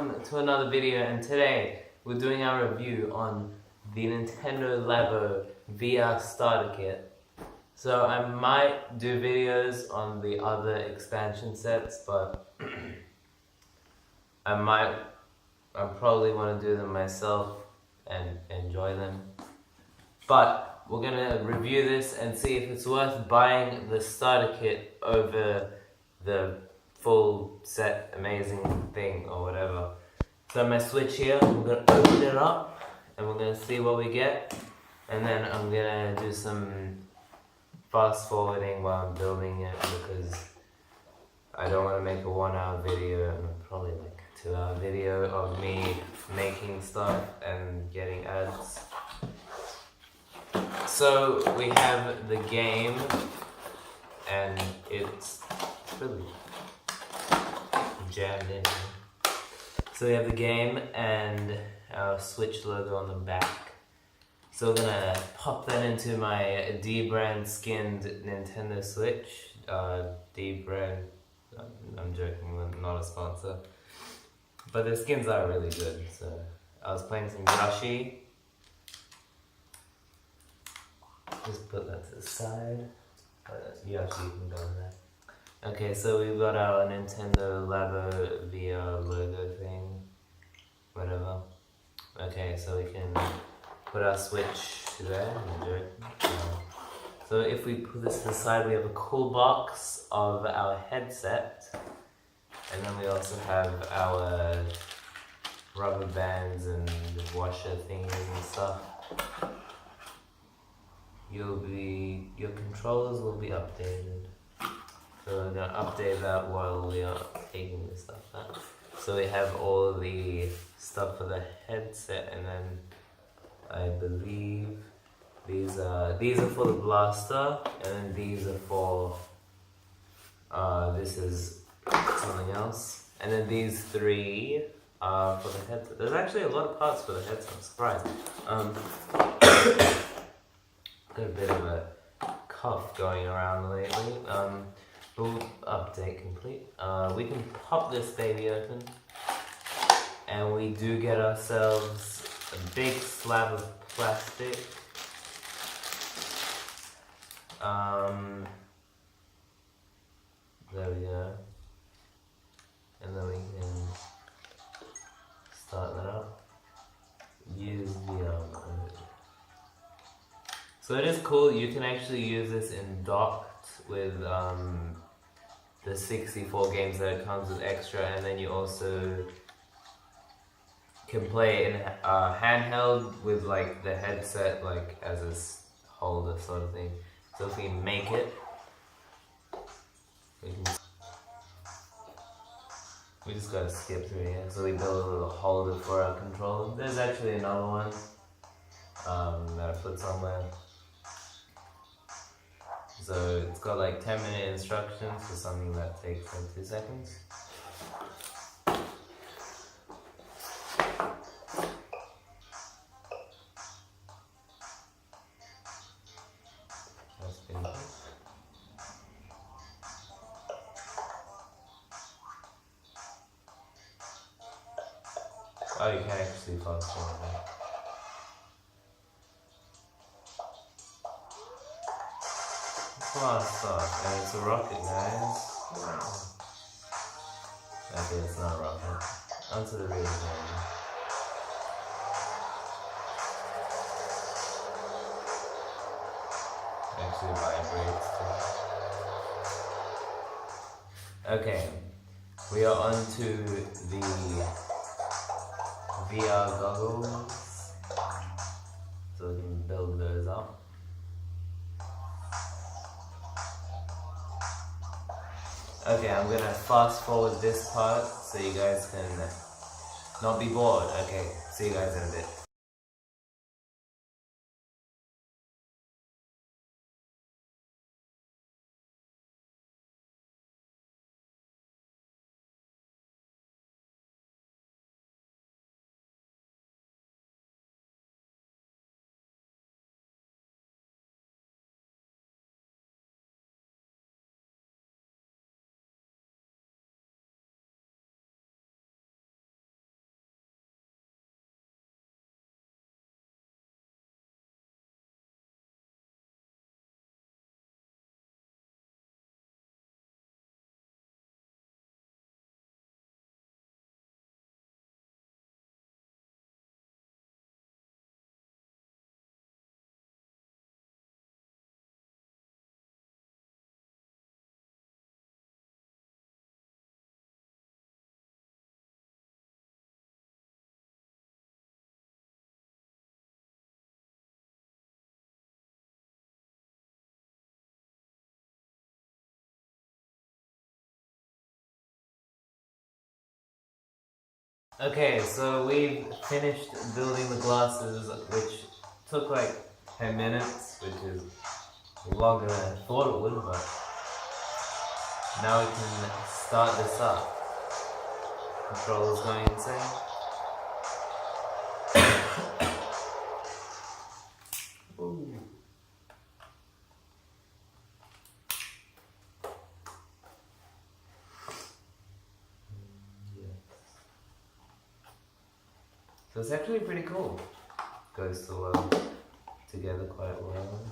welcome to another video, and today we're doing our review on the Nintendo Labo VR starter kit. So I might do videos on the other expansion sets, but I probably want to do them myself and enjoy them. But we're gonna review this and see if it's worth buying the starter kit over the full set amazing thing or whatever. So my Switch here, I'm gonna open it up and we're gonna see what we get, and then I'm gonna do some fast forwarding while I'm building it because I don't want to make a 1 hour video, probably like a 2 hour video of me making stuff and getting ads. So we have the game, and it's really jammed in. So we have the game and our Switch logo on the back. So we're gonna pop that into my D-brand skinned Nintendo Switch. D-brand, I'm joking, we're not a sponsor. But the skins are really good. So I was playing some Yoshi. Just put that to the side. Yoshi can go in there. Okay, so we've got our Nintendo Labo VR logo thing, whatever. Okay, so we can put our Switch there. So if we put this to the side, we have a cool box of our headset, and then we also have our rubber bands and washer thingies and stuff. Your controllers will be updated. So we're gonna update that while we are taking this stuff out. So we have all the stuff for the headset, and then I believe these are for the blaster, and then these are for this is something else, and then these three are for the headset. There's actually a lot of parts for the headset. I'm surprised. Got a bit of a cough going around lately. Update complete. We can pop this baby open, and we do get ourselves a big slab of plastic. There we go. And then we can start that up. Use the So it is cool. You can actually use this in docked with the 64 games that it comes with extra, and then you also can play in handheld with like the headset like as a holder sort of thing. So if we make it, we just gotta skip through here. So we build a little holder for our controller. There's actually another one that I put somewhere. So it's got like 10-minute instructions for something that takes like 2 seconds. That's pretty good. Oh, you can actually fast forward that. Blast off, and it's a rocket, guys. Okay, it's not a rocket. Onto the real game. Actually vibrates too. Okay, we are onto the VR goggles. So we can build those up. Okay, I'm gonna fast forward this part so you guys can not be bored. Okay, see you guys in a bit. Okay, so we finished building the glasses, which took like 10 minutes, which is longer than I thought it would, but now we can start this up. Controller's going insane. Ooh. Yeah. So it's actually pretty cool. Goes together quite well.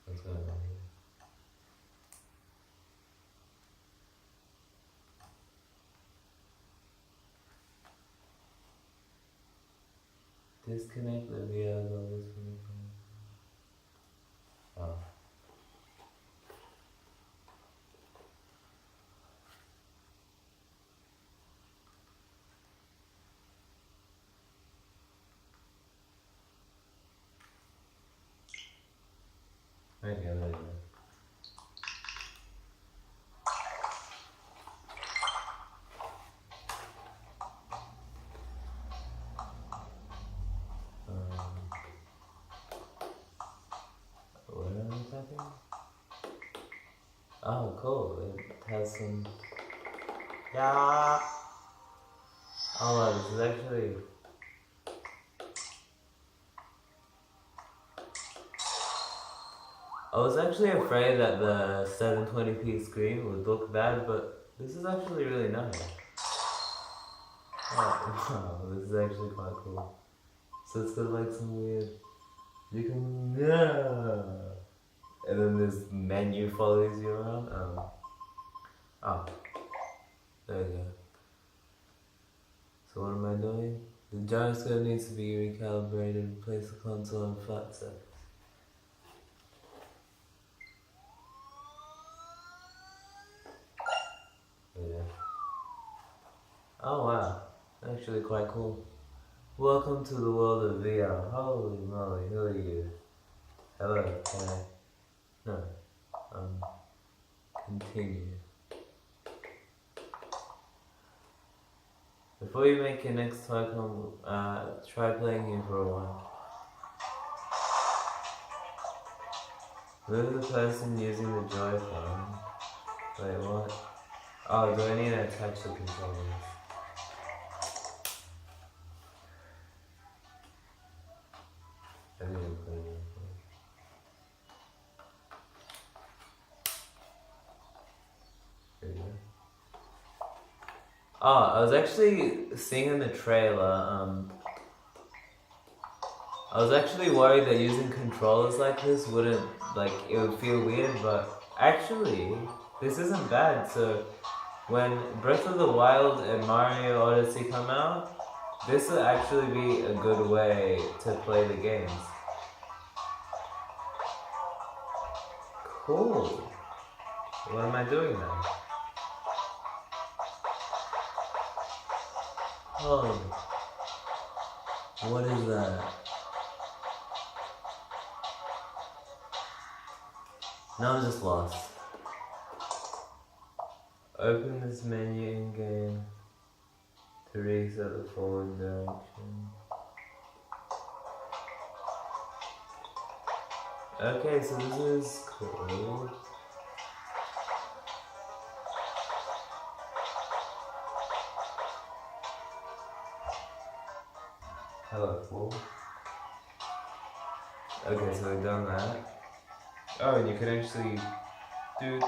What's going on here? Disconnect the VR goggles from the phone. Oh. Okay, there you go. What am I typing? Oh, cool. It has some. Yeah. Oh, wow, this is actually. I was actually afraid that the 720p screen would look bad, but this is actually really nice. Oh, wow, this is actually quite cool. So it's got like some weird. You can. Yeah! And then this menu follows you around. Oh, there we go. So what am I doing? The gyroscope needs to be recalibrated. Place the console on flat surface. Yeah. Oh wow, actually quite cool. Welcome to the world of VR. Holy moly, who are you? Hello, can I? No. Continue. Before you make your next toy try playing here for a while. Move the person using the Joy-Con. Wait, what? Oh, do I need to attach the controllers? I need to put it in. There you go. Oh, I was actually seeing in the trailer, I was actually worried that using controllers like this wouldn't, it would feel weird, but actually, this isn't bad. So, when Breath of the Wild and Mario Odyssey come out, this will actually be a good way to play the games. Cool. What am I doing now? Oh. What is that? Now I'm just lost. Open this menu in game to reset the forward direction. Okay, so this is cool. Hello, fool. Okay, so we've done that. Oh, and you can actually do.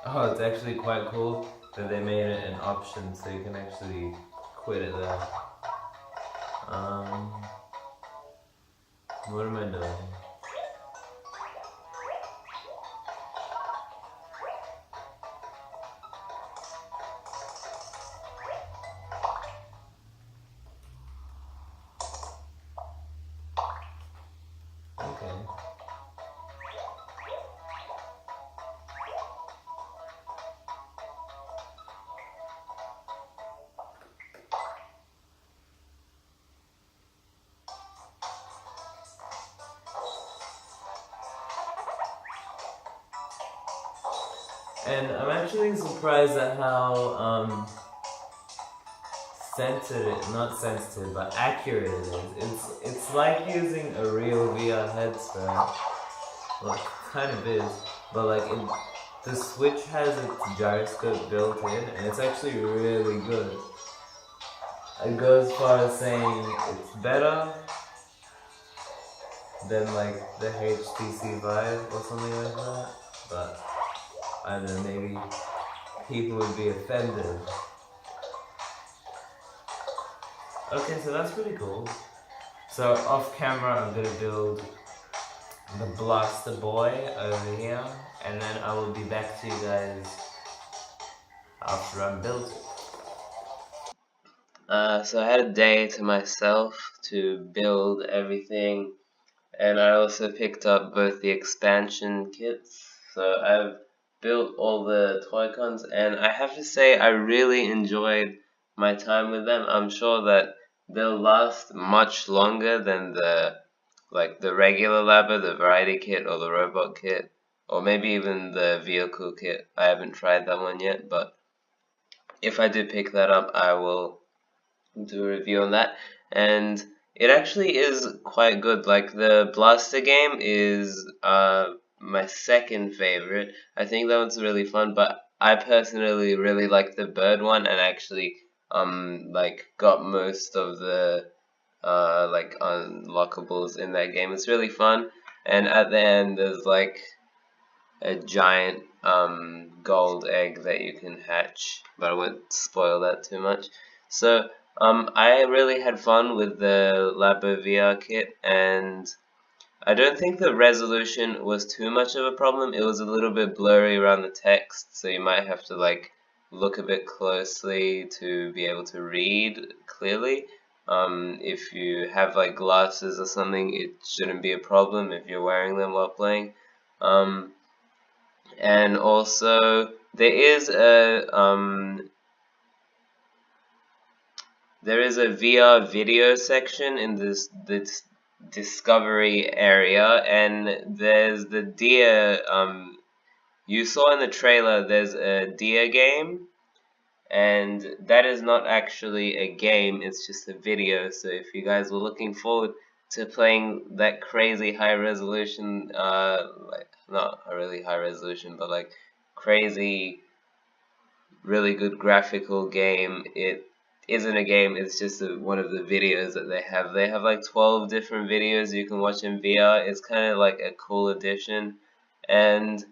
Oh, it's actually quite cool that they made it an option, so you can actually quit it there. What am I doing? And I'm actually surprised at how not sensitive, but accurate it is. It's like using a real VR headset. Well, it kind of is, but like the Switch has its gyroscope built in, and it's actually really good. I'd go as far as saying it's better than like the HTC Vive or something like that. But I don't know, maybe people would be offended. Okay, so that's pretty cool. So off camera, I'm gonna build the Blaster Boy over here, and then I will be back to you guys after I'm built it. So I had a day to myself to build everything, and I also picked up both the expansion kits. So I've built all the Toy-Cons, and I have to say I really enjoyed my time with them. I'm sure that they'll last much longer than the regular Labo, the variety kit, or the robot kit, or maybe even the vehicle kit. I haven't tried that one yet, but if I do pick that up, I will do a review on that. And it actually is quite good. Like the Blaster game is my second favorite. I think that one's really fun, but I personally really like the bird one, and actually like got most of the like unlockables in that game. It's really fun, and at the end there's like a giant gold egg that you can hatch, but I won't spoil that too much. So I really had fun with the Labo VR kit, and I don't think the resolution was too much of a problem. It was a little bit blurry around the text, so you might have to like look a bit closely to be able to read clearly. If you have like glasses or something, it shouldn't be a problem if you're wearing them while playing. And also there is a VR video section in this discovery area, and there's the deer. You saw in the trailer there's a deer game, and that is not actually a game, it's just a video. So if you guys were looking forward to playing that crazy high resolution, like not a really high resolution, but like crazy, really good graphical game, it isn't a game, it's just one of the videos that they have. They have like 12 different videos you can watch in VR. It's kind of like a cool addition. And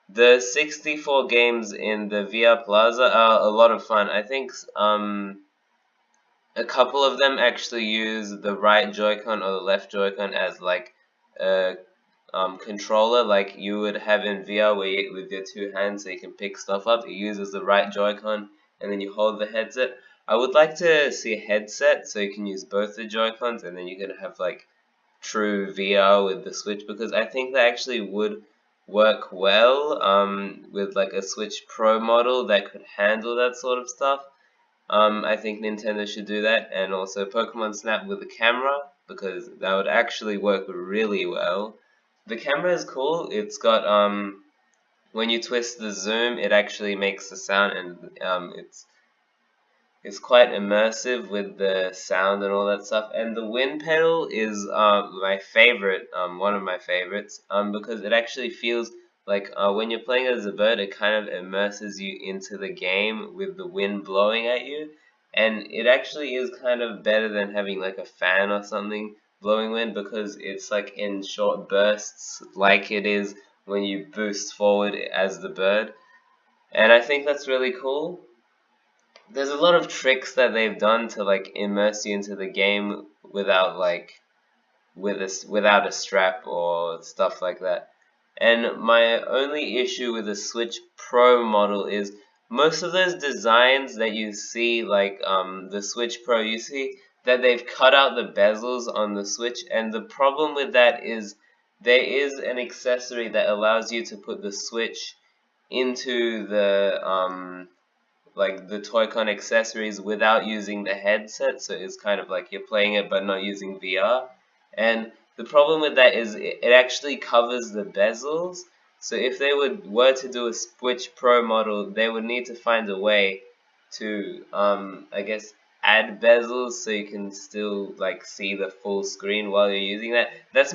the 64 games in the VR Plaza are a lot of fun. I think a couple of them actually use the right Joy-Con or the left Joy-Con as like a controller, like you would have in VR where with your two hands so you can pick stuff up. It uses the right Joy-Con, and then you hold the headset. I would like to see a headset so you can use both the Joy-Cons, and then you're gonna have like true VR with the Switch, because I think that actually would work well with like a Switch Pro model that could handle that sort of stuff. I think Nintendo should do that, and also Pokemon Snap with the camera, because that would actually work really well. The camera is cool. It's got when you twist the zoom, it actually makes the sound, and it's quite immersive with the sound and all that stuff. And the wind pedal is my favorite, one of my favorites, because it actually feels like when you're playing as a bird, it kind of immerses you into the game with the wind blowing at you. And it actually is kind of better than having like a fan or something blowing wind, because it's like in short bursts, like it is when you boost forward as the bird. And I think that's really cool. There's a lot of tricks that they've done to like immerse you into the game without like without a strap or stuff like that. And my only issue with the Switch Pro model is most of those designs that you see, like the Switch Pro, you see that they've cut out the bezels on the Switch, and the problem with that is there is an accessory that allows you to put the Switch into the like the Toy-Con accessories without using the headset, so it's kind of like you're playing it but not using VR. And the problem with that is it actually covers the bezels, So if they were to do a Switch Pro model, they would need to find a way to I guess add bezels so you can still like see the full screen while you're using that. That's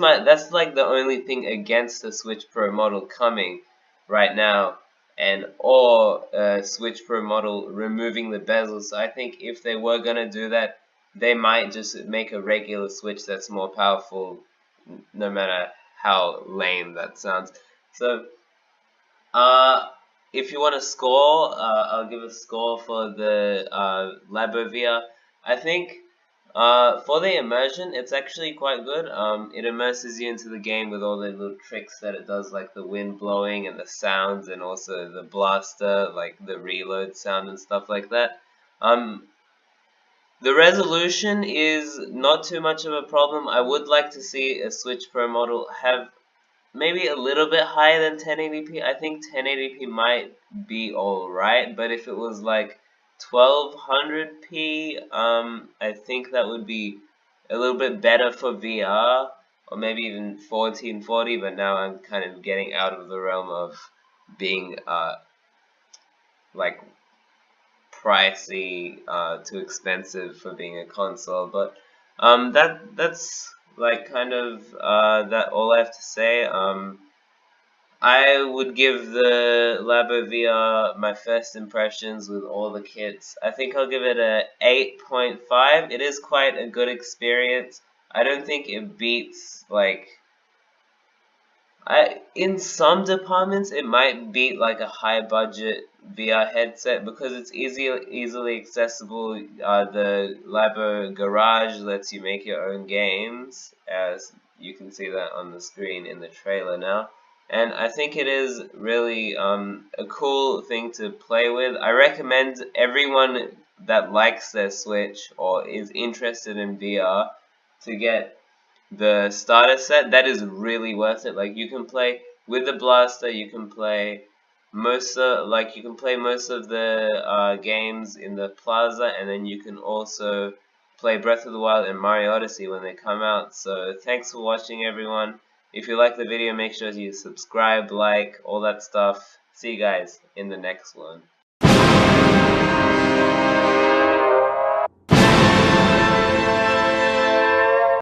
like the only thing against the Switch Pro model coming right now, and or Switch Pro model removing the bezels. So I think if they were gonna do that, they might just make a regular Switch that's more powerful, no matter how lame that sounds. So uh, if you want to score, I'll give a score for the Labo VR. I think for the immersion, it's actually quite good. It immerses you into the game with all the little tricks that it does, like the wind blowing and the sounds, and also the blaster, like the reload sound and stuff like that. Um, the resolution is not too much of a problem. I would like to see a Switch Pro model have maybe a little bit higher than 1080p. I think 1080p might be alright, but if it was like 1200p, I think that would be a little bit better for VR, or maybe even 1440. But now I'm kind of getting out of the realm of being like pricey, too expensive for being a console. But that's like kind of that all I have to say. I would give the Labo VR my first impressions with all the kits. I think I'll give it a 8.5. It is quite a good experience. I don't think it beats like in some departments it might beat like a high budget VR headset because it's easily accessible. The Labo Garage lets you make your own games, as you can see that on the screen in the trailer now. And I think it is really a cool thing to play with. I recommend everyone that likes their Switch or is interested in VR to get the starter set. That is really worth it. Like you can play with the blaster, you can play most of the games in the plaza, and then you can also play Breath of the Wild and Mario Odyssey when they come out. So thanks for watching, everyone. If you like the video, make sure you subscribe, like, all that stuff. See you guys in the next one.